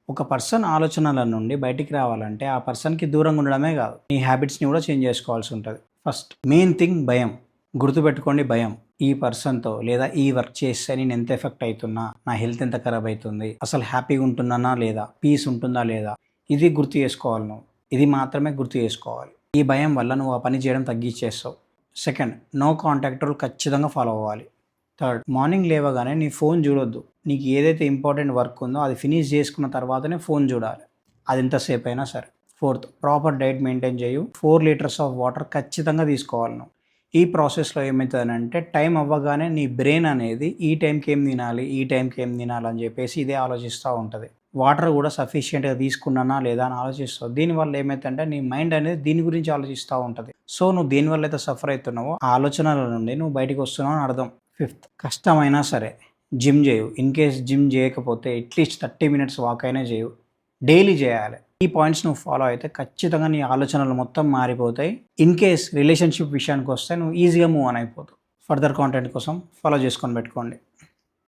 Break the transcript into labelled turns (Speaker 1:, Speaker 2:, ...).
Speaker 1: ఒక పర్సన్ ఆలోచనల నుండి బయటికి రావాలంటే ఆ పర్సన్‌కి దూరంగా ఉండడమే కాదు, నీ హ్యాబిట్స్‌ని కూడా చేంజ్ చేసుకోవాల్సి ఉంటది. ఫస్ట్ మెయిన్ థింగ్ భయం. గుర్తుపెట్టుకోండి భయం. ఈ పర్సన్‌తో లేదా ఈ వర్క్ చేస్తే నేను ఎంత ఎఫెక్ట్ అయితున్నా, నా హెల్త్ ఎంత ఖరాబ్ అయితుంది, అసలు హ్యాపీగా ఉంటున్నానా లేదా, పీస్ ఉంటుందా లేదా, ఇది గుర్తు చేసుకోవాలి నువ్వు. ఇది మాత్రమే గుర్తు చేసుకోవాలి. ఈ భయం వల్ల నువ్వు ఆ పని చేయడం తగ్గించేస్తావు. సెకండ్, నో కాంటాక్ట్ రూల్ ఖచ్చితంగా ఫాలో అవ్వాలి. థర్డ్, మార్నింగ్ లేవగానే నీ ఫోన్ చూడొద్దు. నీకు ఏదైతే ఇంపార్టెంట్ వర్క్ ఉందో అది ఫినిష్ చేసుకున్న తర్వాతనే ఫోన్ చూడాలి, అది ఎంతసేపు అయినా సరే. ఫోర్త్, ప్రాపర్ డైట్ మెయింటైన్ చేయు. 4 లీటర్స్ ఆఫ్ వాటర్ ఖచ్చితంగా తీసుకోవాలి నువ్వు. ఈ ప్రాసెస్లో ఏమవుతుందంటే టైం అవ్వగానే నీ బ్రెయిన్ అనేది ఈ టైంకి ఏం తినాలి, ఈ టైంకి ఏం తినాలి అని చెప్పేసి ఇదే ఆలోచిస్తూ ఉంటుంది. వాటర్ కూడా సఫిషియెంట్గా తీసుకున్నానా లేదా అని ఆలోచిస్తావు. దీనివల్ల ఏమవుతుందంటే నీ మైండ్ అనేది దీని గురించి ఆలోచిస్తూ ఉంటుంది. సో నువ్వు దేనివల్ల అయితే సఫర్ అవుతున్నావో ఆ ఆలోచనల నుండి నువ్వు బయటకు వస్తున్నావు అని అర్థం. ఫిఫ్త్, కష్టమైనా సరే జిమ్ చేయు. ఇన్ కేస్ జిమ్ చేయకపోతే అట్లీస్ట్ 30 మినిట్స్ వాక్ అయినా చేయు. డైలీ చేయాలి. ఈ పాయింట్స్ నువ్వు ఫాలో అయితే ఖచ్చితంగా నీ ఆలోచనలు మొత్తం మారిపోతాయి. ఇన్ కేస్ రిలేషన్షిప్ విషయానికి వస్తే నువ్వు ఈజీగా మూవ్ ఆన్ అయిపోతావు. ఫర్దర్ కాంటెంట్ కోసం ఫాలో చేసుకొని పెట్టుకోండి.